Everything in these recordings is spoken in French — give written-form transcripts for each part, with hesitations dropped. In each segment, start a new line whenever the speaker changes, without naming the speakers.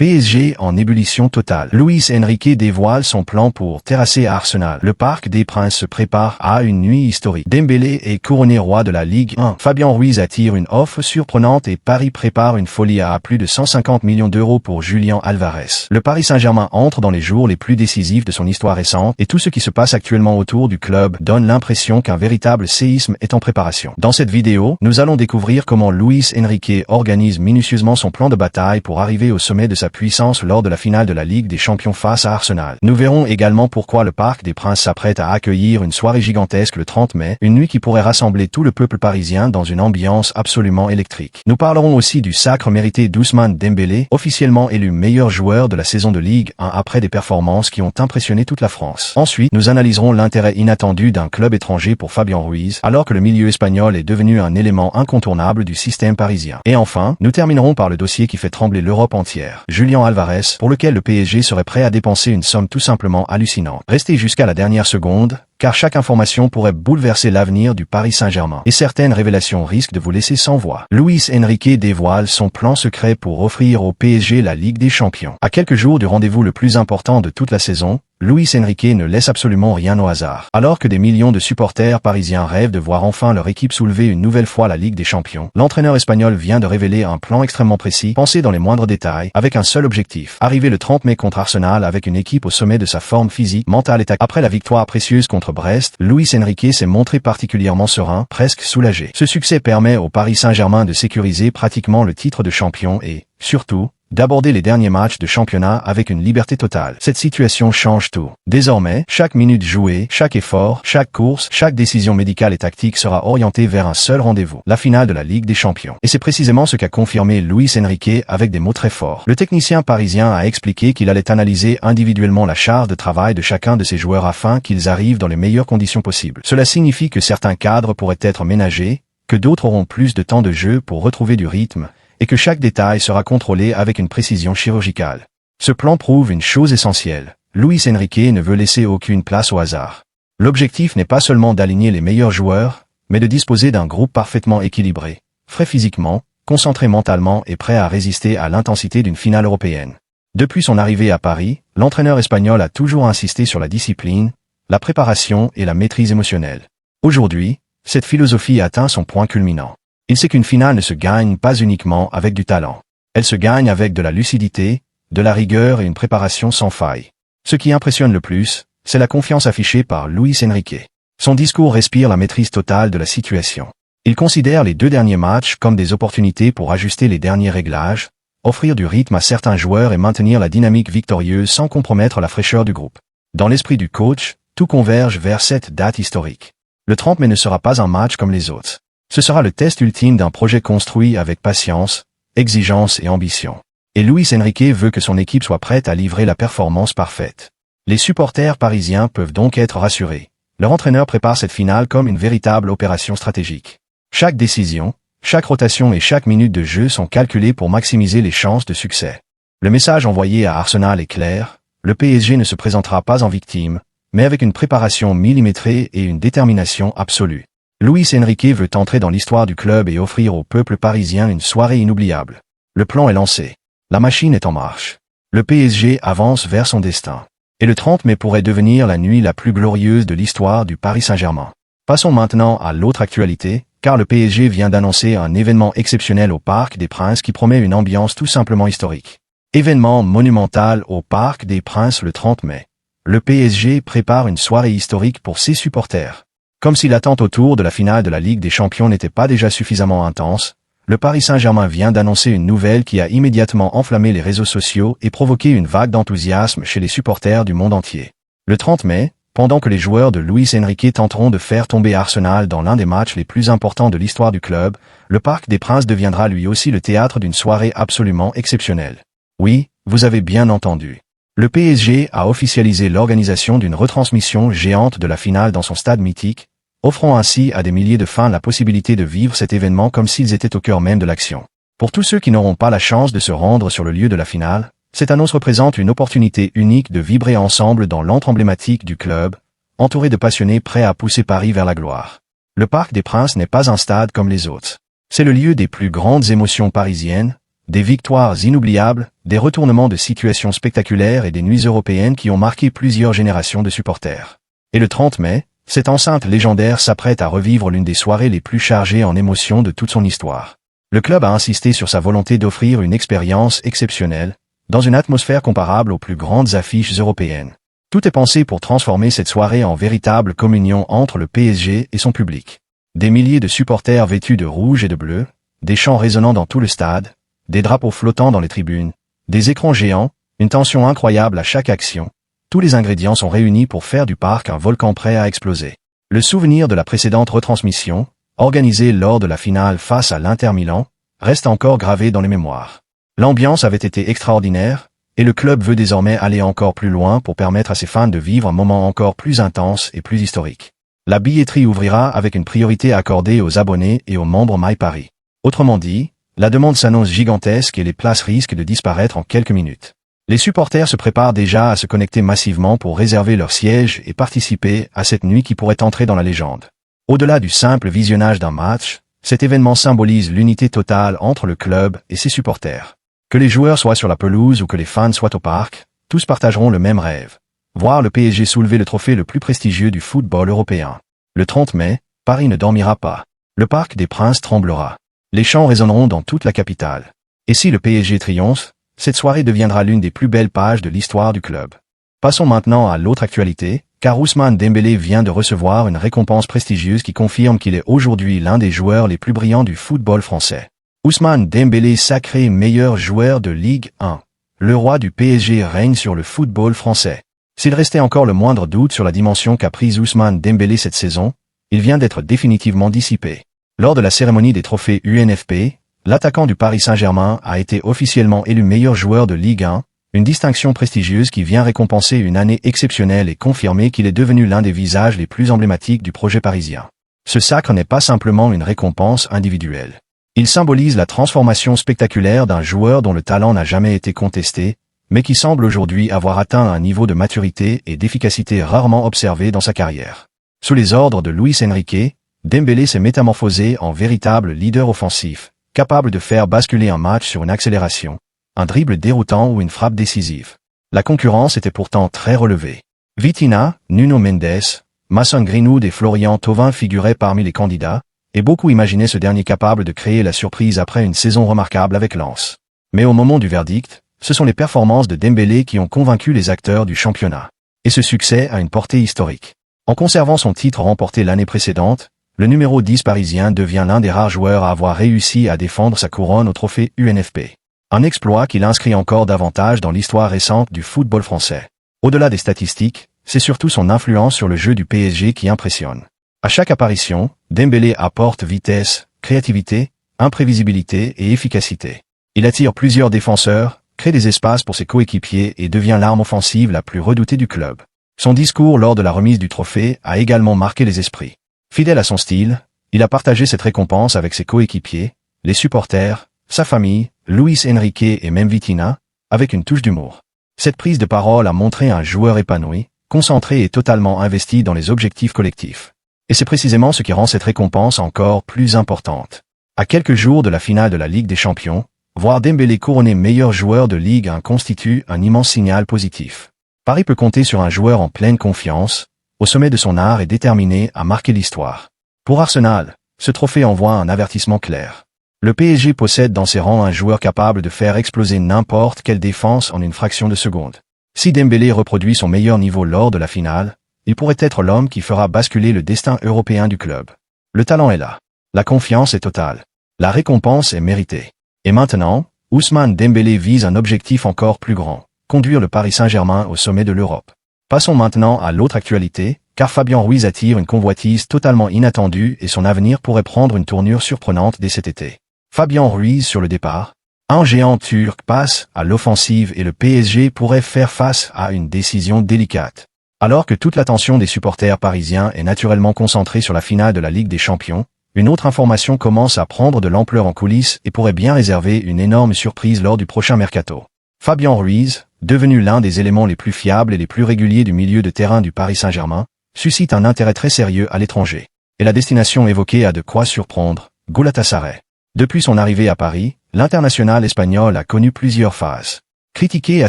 PSG en ébullition totale. Luis Enrique dévoile son plan pour terrasser Arsenal. Le Parc des Princes se prépare à une nuit historique. Dembélé est couronné roi de la Ligue 1. Fabien Ruiz attire une offre surprenante et Paris prépare une folie à plus de 150 millions d'euros pour Julian Alvarez. Le Paris Saint-Germain entre dans les jours les plus décisifs de son histoire récente et tout ce qui se passe actuellement autour du club donne l'impression qu'un véritable séisme est en préparation. Dans cette vidéo, nous allons découvrir comment Luis Enrique organise minutieusement son plan de bataille pour arriver au sommet de sa puissance lors de la finale de la Ligue des Champions face à Arsenal. Nous verrons également pourquoi le Parc des Princes s'apprête à accueillir une soirée gigantesque le 30 mai, une nuit qui pourrait rassembler tout le peuple parisien dans une ambiance absolument électrique. Nous parlerons aussi du sacre mérité d'Ousmane Dembélé, officiellement élu meilleur joueur de la saison de Ligue 1 après des performances qui ont impressionné toute la France. Ensuite, nous analyserons l'intérêt inattendu d'un club étranger pour Fabien Ruiz, alors que le milieu espagnol est devenu un élément incontournable du système parisien. Et enfin, nous terminerons par le dossier qui fait trembler l'Europe entière. Julian Alvarez, pour lequel le PSG serait prêt à dépenser une somme tout simplement hallucinante. Restez jusqu'à la dernière seconde, car chaque information pourrait bouleverser l'avenir du Paris Saint-Germain. Et certaines révélations risquent de vous laisser sans voix. Luis Enrique dévoile son plan secret pour offrir au PSG la Ligue des Champions. À quelques jours du rendez-vous le plus important de toute la saison, Luis Enrique ne laisse absolument rien au hasard. Alors que des millions de supporters parisiens rêvent de voir enfin leur équipe soulever une nouvelle fois la Ligue des Champions, l'entraîneur espagnol vient de révéler un plan extrêmement précis, pensé dans les moindres détails, avec un seul objectif, arriver le 30 mai contre Arsenal avec une équipe au sommet de sa forme physique, mentale et tactique. Après la victoire précieuse contre Brest, Luis Enrique s'est montré particulièrement serein, presque soulagé. Ce succès permet au Paris Saint-Germain de sécuriser pratiquement le titre de champion et, surtout, d'aborder les derniers matchs de championnat avec une liberté totale. Cette situation change tout. Désormais, chaque minute jouée, chaque effort, chaque course, chaque décision médicale et tactique sera orientée vers un seul rendez-vous, la finale de la Ligue des Champions. Et c'est précisément ce qu'a confirmé Luis Enrique avec des mots très forts. Le technicien parisien a expliqué qu'il allait analyser individuellement la charge de travail de chacun de ses joueurs afin qu'ils arrivent dans les meilleures conditions possibles. Cela signifie que certains cadres pourraient être ménagés, que d'autres auront plus de temps de jeu pour retrouver du rythme, et que chaque détail sera contrôlé avec une précision chirurgicale. Ce plan prouve une chose essentielle. Luis Enrique ne veut laisser aucune place au hasard. L'objectif n'est pas seulement d'aligner les meilleurs joueurs, mais de disposer d'un groupe parfaitement équilibré, frais physiquement, concentré mentalement et prêt à résister à l'intensité d'une finale européenne. Depuis son arrivée à Paris, l'entraîneur espagnol a toujours insisté sur la discipline, la préparation et la maîtrise émotionnelle. Aujourd'hui, cette philosophie atteint son point culminant. Il sait qu'une finale ne se gagne pas uniquement avec du talent. Elle se gagne avec de la lucidité, de la rigueur et une préparation sans faille. Ce qui impressionne le plus, c'est la confiance affichée par Luis Enrique. Son discours respire la maîtrise totale de la situation. Il considère les 2 derniers matchs comme des opportunités pour ajuster les derniers réglages, offrir du rythme à certains joueurs et maintenir la dynamique victorieuse sans compromettre la fraîcheur du groupe. Dans l'esprit du coach, tout converge vers cette date historique. Le 30 mai ne sera pas un match comme les autres. Ce sera le test ultime d'un projet construit avec patience, exigence et ambition. Et Luis Enrique veut que son équipe soit prête à livrer la performance parfaite. Les supporters parisiens peuvent donc être rassurés. Leur entraîneur prépare cette finale comme une véritable opération stratégique. Chaque décision, chaque rotation et chaque minute de jeu sont calculées pour maximiser les chances de succès. Le message envoyé à Arsenal est clair, le PSG ne se présentera pas en victime, mais avec une préparation millimétrée et une détermination absolue. Luis Enrique veut entrer dans l'histoire du club et offrir au peuple parisien une soirée inoubliable. Le plan est lancé. La machine est en marche. Le PSG avance vers son destin. Et le 30 mai pourrait devenir la nuit la plus glorieuse de l'histoire du Paris Saint-Germain. Passons maintenant à l'autre actualité, car le PSG vient d'annoncer un événement exceptionnel au Parc des Princes qui promet une ambiance tout simplement historique. Événement monumental au Parc des Princes le 30 mai. Le PSG prépare une soirée historique pour ses supporters. Comme si l'attente autour de la finale de la Ligue des Champions n'était pas déjà suffisamment intense, le Paris Saint-Germain vient d'annoncer une nouvelle qui a immédiatement enflammé les réseaux sociaux et provoqué une vague d'enthousiasme chez les supporters du monde entier. Le 30 mai, pendant que les joueurs de Luis Enrique tenteront de faire tomber Arsenal dans l'un des matchs les plus importants de l'histoire du club, le Parc des Princes deviendra lui aussi le théâtre d'une soirée absolument exceptionnelle. Oui, vous avez bien entendu. Le PSG a officialisé l'organisation d'une retransmission géante de la finale dans son stade mythique, offrant ainsi à des milliers de fans la possibilité de vivre cet événement comme s'ils étaient au cœur même de l'action. Pour tous ceux qui n'auront pas la chance de se rendre sur le lieu de la finale, cette annonce représente une opportunité unique de vibrer ensemble dans l'antre emblématique du club, entouré de passionnés prêts à pousser Paris vers la gloire. Le Parc des Princes n'est pas un stade comme les autres. C'est le lieu des plus grandes émotions parisiennes, Des victoires inoubliables, des retournements de situations spectaculaires et des nuits européennes qui ont marqué plusieurs générations de supporters. Et le 30 mai, cette enceinte légendaire s'apprête à revivre l'une des soirées les plus chargées en émotions de toute son histoire. Le club a insisté sur sa volonté d'offrir une expérience exceptionnelle, dans une atmosphère comparable aux plus grandes affiches européennes. Tout est pensé pour transformer cette soirée en véritable communion entre le PSG et son public. Des milliers de supporters vêtus de rouge et de bleu, des chants résonnant dans tout le stade, des drapeaux flottants dans les tribunes, des écrans géants, une tension incroyable à chaque action. Tous les ingrédients sont réunis pour faire du parc un volcan prêt à exploser. Le souvenir de la précédente retransmission, organisée lors de la finale face à l'Inter Milan, reste encore gravé dans les mémoires. L'ambiance avait été extraordinaire, et le club veut désormais aller encore plus loin pour permettre à ses fans de vivre un moment encore plus intense et plus historique. La billetterie ouvrira avec une priorité accordée aux abonnés et aux membres MyParis. Autrement dit, la demande s'annonce gigantesque et les places risquent de disparaître en quelques minutes. Les supporters se préparent déjà à se connecter massivement pour réserver leur siège et participer à cette nuit qui pourrait entrer dans la légende. Au-delà du simple visionnage d'un match, cet événement symbolise l'unité totale entre le club et ses supporters. Que les joueurs soient sur la pelouse ou que les fans soient au parc, tous partageront le même rêve. Voir le PSG soulever le trophée le plus prestigieux du football européen. Le 30 mai, Paris ne dormira pas. Le Parc des Princes tremblera. Les chants résonneront dans toute la capitale. Et si le PSG triomphe, cette soirée deviendra l'une des plus belles pages de l'histoire du club. Passons maintenant à l'autre actualité, car Ousmane Dembélé vient de recevoir une récompense prestigieuse qui confirme qu'il est aujourd'hui l'un des joueurs les plus brillants du football français. Ousmane Dembélé sacré meilleur joueur de Ligue 1. Le roi du PSG règne sur le football français. S'il restait encore le moindre doute sur la dimension qu'a prise Ousmane Dembélé cette saison, il vient d'être définitivement dissipé. Lors de la cérémonie des trophées UNFP, l'attaquant du Paris Saint-Germain a été officiellement élu meilleur joueur de Ligue 1, une distinction prestigieuse qui vient récompenser une année exceptionnelle et confirmer qu'il est devenu l'un des visages les plus emblématiques du projet parisien. Ce sacre n'est pas simplement une récompense individuelle. Il symbolise la transformation spectaculaire d'un joueur dont le talent n'a jamais été contesté, mais qui semble aujourd'hui avoir atteint un niveau de maturité et d'efficacité rarement observé dans sa carrière. Sous les ordres de Luis Enrique, Dembélé s'est métamorphosé en véritable leader offensif, capable de faire basculer un match sur une accélération, un dribble déroutant ou une frappe décisive. La concurrence était pourtant très relevée. Vitinha, Nuno Mendes, Mason Greenwood et Florian Thauvin figuraient parmi les candidats, et beaucoup imaginaient ce dernier capable de créer la surprise après une saison remarquable avec Lens. Mais au moment du verdict, ce sont les performances de Dembélé qui ont convaincu les acteurs du championnat. Et ce succès a une portée historique. En conservant son titre remporté l'année précédente, le numéro 10 parisien devient l'un des rares joueurs à avoir réussi à défendre sa couronne au trophée UNFP. Un exploit qui l'inscrit encore davantage dans l'histoire récente du football français. Au-delà des statistiques, c'est surtout son influence sur le jeu du PSG qui impressionne. À chaque apparition, Dembélé apporte vitesse, créativité, imprévisibilité et efficacité. Il attire plusieurs défenseurs, crée des espaces pour ses coéquipiers et devient l'arme offensive la plus redoutée du club. Son discours lors de la remise du trophée a également marqué les esprits. Fidèle à son style, il a partagé cette récompense avec ses coéquipiers, les supporters, sa famille, Luis Enrique et même Vitinha, avec une touche d'humour. Cette prise de parole a montré un joueur épanoui, concentré et totalement investi dans les objectifs collectifs. Et c'est précisément ce qui rend cette récompense encore plus importante. À quelques jours de la finale de la Ligue des Champions, voir Dembélé couronné meilleur joueur de Ligue 1 constitue un immense signal positif. Paris peut compter sur un joueur en pleine confiance, au sommet de son art et déterminé à marquer l'histoire. Pour Arsenal, ce trophée envoie un avertissement clair. Le PSG possède dans ses rangs un joueur capable de faire exploser n'importe quelle défense en une fraction de seconde. Si Dembélé reproduit son meilleur niveau lors de la finale, il pourrait être l'homme qui fera basculer le destin européen du club. Le talent est là. La confiance est totale. La récompense est méritée. Et maintenant, Ousmane Dembélé vise un objectif encore plus grand, conduire le Paris Saint-Germain au sommet de l'Europe. Passons maintenant à l'autre actualité, car Fabien Ruiz attire une convoitise totalement inattendue et son avenir pourrait prendre une tournure surprenante dès cet été. Fabien Ruiz sur le départ. Un géant turc passe à l'offensive et le PSG pourrait faire face à une décision délicate. Alors que toute l'attention des supporters parisiens est naturellement concentrée sur la finale de la Ligue des Champions, une autre information commence à prendre de l'ampleur en coulisses et pourrait bien réserver une énorme surprise lors du prochain mercato. Fabien Ruiz, devenu l'un des éléments les plus fiables et les plus réguliers du milieu de terrain du Paris Saint-Germain, suscite un intérêt très sérieux à l'étranger. Et la destination évoquée a de quoi surprendre, Galatasaray. Depuis son arrivée à Paris, l'international espagnol a connu plusieurs phases. Critiqué à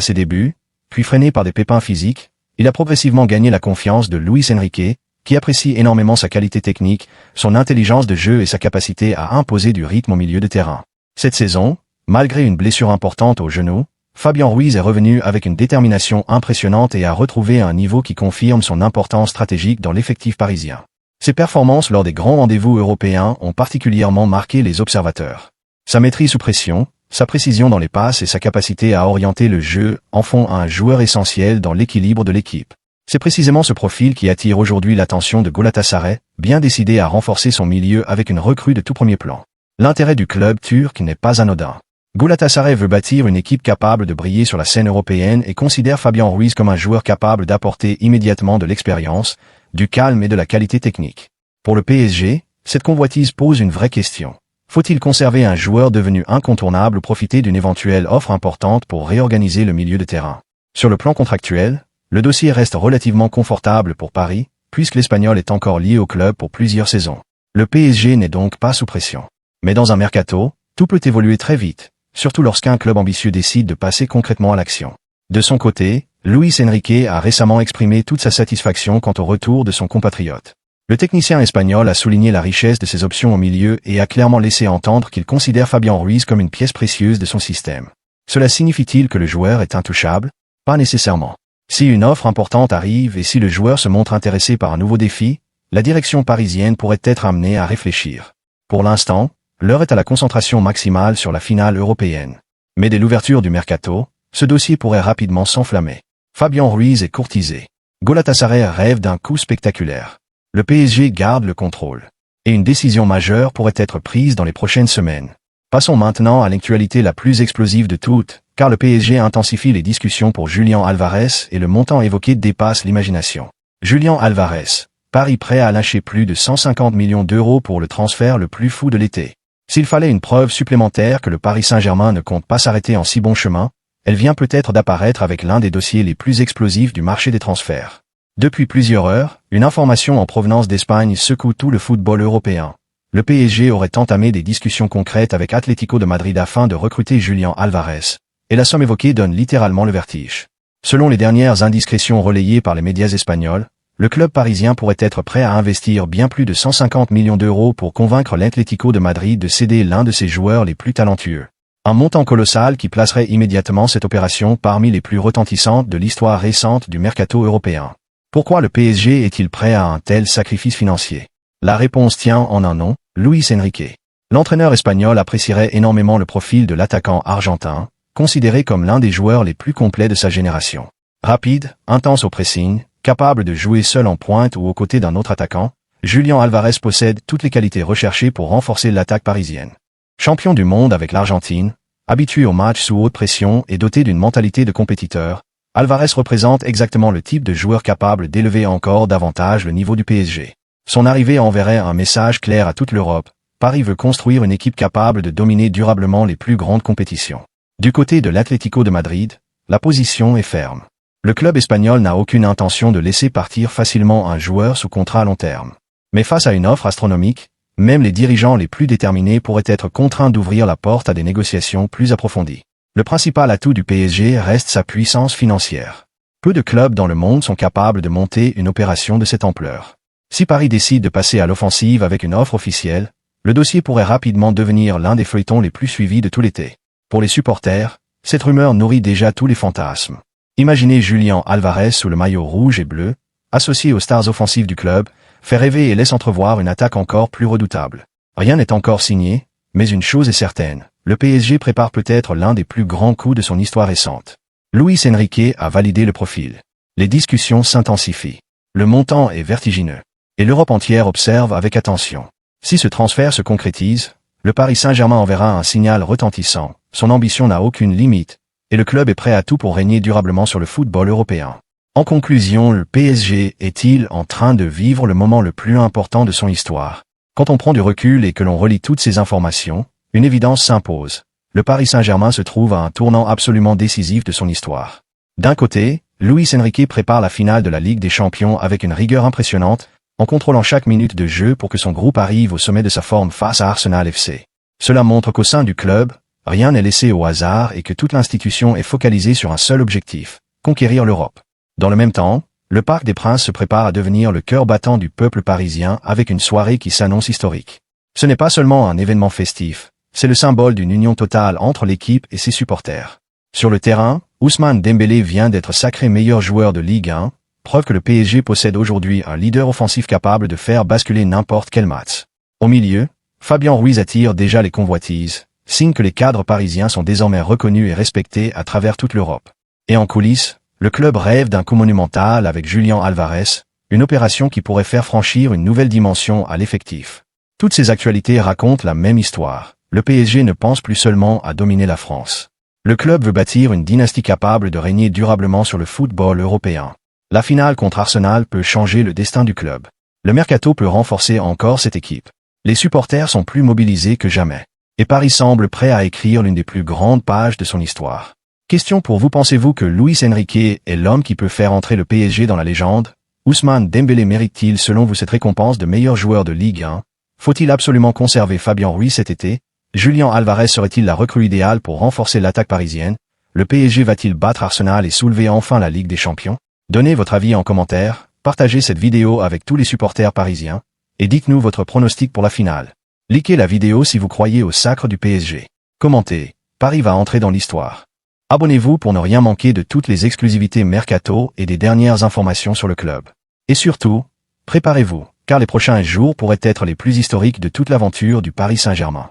ses débuts, puis freiné par des pépins physiques, il a progressivement gagné la confiance de Luis Enrique, qui apprécie énormément sa qualité technique, son intelligence de jeu et sa capacité à imposer du rythme au milieu de terrain. Cette saison, malgré une blessure importante au genou, Fabián Ruiz est revenu avec une détermination impressionnante et a retrouvé un niveau qui confirme son importance stratégique dans l'effectif parisien. Ses performances lors des grands rendez-vous européens ont particulièrement marqué les observateurs. Sa maîtrise sous pression, sa précision dans les passes et sa capacité à orienter le jeu en font un joueur essentiel dans l'équilibre de l'équipe. C'est précisément ce profil qui attire aujourd'hui l'attention de Galatasaray, bien décidé à renforcer son milieu avec une recrue de tout premier plan. L'intérêt du club turc n'est pas anodin. Galatasaray veut bâtir une équipe capable de briller sur la scène européenne et considère Fabián Ruiz comme un joueur capable d'apporter immédiatement de l'expérience, du calme et de la qualité technique. Pour le PSG, cette convoitise pose une vraie question. Faut-il conserver un joueur devenu incontournable ou profiter d'une éventuelle offre importante pour réorganiser le milieu de terrain? Sur le plan contractuel, le dossier reste relativement confortable pour Paris, puisque l'Espagnol est encore lié au club pour plusieurs saisons. Le PSG n'est donc pas sous pression. Mais dans un mercato, tout peut évoluer très vite, surtout lorsqu'un club ambitieux décide de passer concrètement à l'action. De son côté, Luis Enrique a récemment exprimé toute sa satisfaction quant au retour de son compatriote. Le technicien espagnol a souligné la richesse de ses options au milieu et a clairement laissé entendre qu'il considère Fabián Ruiz comme une pièce précieuse de son système. Cela signifie-t-il que le joueur est intouchable? Pas nécessairement. Si une offre importante arrive et si le joueur se montre intéressé par un nouveau défi, la direction parisienne pourrait être amenée à réfléchir. Pour l'instant, l'heure est à la concentration maximale sur la finale européenne. Mais dès l'ouverture du mercato, ce dossier pourrait rapidement s'enflammer. Fabián Ruiz est courtisé. Galatasaray rêve d'un coup spectaculaire. Le PSG garde le contrôle. Et une décision majeure pourrait être prise dans les prochaines semaines. Passons maintenant à l'actualité la plus explosive de toutes, car le PSG intensifie les discussions pour Julián Álvarez et le montant évoqué dépasse l'imagination. Julián Álvarez, Paris prêt à lâcher plus de 150 millions d'euros pour le transfert le plus fou de l'été. S'il fallait une preuve supplémentaire que le Paris Saint-Germain ne compte pas s'arrêter en si bon chemin, elle vient peut-être d'apparaître avec l'un des dossiers les plus explosifs du marché des transferts. Depuis plusieurs heures, une information en provenance d'Espagne secoue tout le football européen. Le PSG aurait entamé des discussions concrètes avec Atlético de Madrid afin de recruter Julián Álvarez, et la somme évoquée donne littéralement le vertige. Selon les dernières indiscrétions relayées par les médias espagnols, le club parisien pourrait être prêt à investir bien plus de 150 millions d'euros pour convaincre l'Atlético de Madrid de céder l'un de ses joueurs les plus talentueux. Un montant colossal qui placerait immédiatement cette opération parmi les plus retentissantes de l'histoire récente du mercato européen. Pourquoi le PSG est-il prêt à un tel sacrifice financier? La réponse tient en un nom, Luis Enrique. L'entraîneur espagnol apprécierait énormément le profil de l'attaquant argentin, considéré comme l'un des joueurs les plus complets de sa génération. Rapide, intense au pressing, capable de jouer seul en pointe ou aux côtés d'un autre attaquant, Julián Álvarez possède toutes les qualités recherchées pour renforcer l'attaque parisienne. Champion du monde avec l'Argentine, habitué aux matchs sous haute pression et doté d'une mentalité de compétiteur, Álvarez représente exactement le type de joueur capable d'élever encore davantage le niveau du PSG. Son arrivée enverrait un message clair à toute l'Europe. Paris veut construire une équipe capable de dominer durablement les plus grandes compétitions. Du côté de l'Atlético de Madrid, la position est ferme. Le club espagnol n'a aucune intention de laisser partir facilement un joueur sous contrat à long terme. Mais face à une offre astronomique, même les dirigeants les plus déterminés pourraient être contraints d'ouvrir la porte à des négociations plus approfondies. Le principal atout du PSG reste sa puissance financière. Peu de clubs dans le monde sont capables de monter une opération de cette ampleur. Si Paris décide de passer à l'offensive avec une offre officielle, le dossier pourrait rapidement devenir l'un des feuilletons les plus suivis de tout l'été. Pour les supporters, cette rumeur nourrit déjà tous les fantasmes. Imaginez Julián Álvarez sous le maillot rouge et bleu, associé aux stars offensives du club, fait rêver et laisse entrevoir une attaque encore plus redoutable. Rien n'est encore signé, mais une chose est certaine, le PSG prépare peut-être l'un des plus grands coups de son histoire récente. Luis Enrique a validé le profil. Les discussions s'intensifient. Le montant est vertigineux. Et l'Europe entière observe avec attention. Si ce transfert se concrétise, le Paris Saint-Germain enverra un signal retentissant. Son ambition n'a aucune limite, et le club est prêt à tout pour régner durablement sur le football européen. En conclusion, le PSG est-il en train de vivre le moment le plus important de son histoire? Quand on prend du recul et que l'on relie toutes ces informations, une évidence s'impose. Le Paris Saint-Germain se trouve à un tournant absolument décisif de son histoire. D'un côté, Luis Enrique prépare la finale de la Ligue des Champions avec une rigueur impressionnante, en contrôlant chaque minute de jeu pour que son groupe arrive au sommet de sa forme face à Arsenal FC. Cela montre qu'au sein du club, rien n'est laissé au hasard et que toute l'institution est focalisée sur un seul objectif, conquérir l'Europe. Dans le même temps, le Parc des Princes se prépare à devenir le cœur battant du peuple parisien avec une soirée qui s'annonce historique. Ce n'est pas seulement un événement festif, c'est le symbole d'une union totale entre l'équipe et ses supporters. Sur le terrain, Ousmane Dembélé vient d'être sacré meilleur joueur de Ligue 1, preuve que le PSG possède aujourd'hui un leader offensif capable de faire basculer n'importe quel match. Au milieu, Fabien Ruiz attire déjà les convoitises, signe que les cadres parisiens sont désormais reconnus et respectés à travers toute l'Europe. Et en coulisses, le club rêve d'un coup monumental avec Julian Alvarez, une opération qui pourrait faire franchir une nouvelle dimension à l'effectif. Toutes ces actualités racontent la même histoire. Le PSG ne pense plus seulement à dominer la France. Le club veut bâtir une dynastie capable de régner durablement sur le football européen. La finale contre Arsenal peut changer le destin du club. Le mercato peut renforcer encore cette équipe. Les supporters sont plus mobilisés que jamais. Et Paris semble prêt à écrire l'une des plus grandes pages de son histoire. Question pour vous, pensez-vous que Luis Enrique est l'homme qui peut faire entrer le PSG dans la légende? Ousmane Dembélé mérite-t-il selon vous cette récompense de meilleur joueur de Ligue 1? Faut-il absolument conserver Fabien Ruiz cet été? Julian Alvarez serait-il la recrue idéale pour renforcer l'attaque parisienne? Le PSG va-t-il battre Arsenal et soulever enfin la Ligue des Champions? Donnez votre avis en commentaire, partagez cette vidéo avec tous les supporters parisiens, et dites-nous votre pronostic pour la finale. Likez la vidéo si vous croyez au sacre du PSG. Commentez, Paris va entrer dans l'histoire. Abonnez-vous pour ne rien manquer de toutes les exclusivités mercato et des dernières informations sur le club. Et surtout, préparez-vous, car les prochains jours pourraient être les plus historiques de toute l'aventure du Paris Saint-Germain.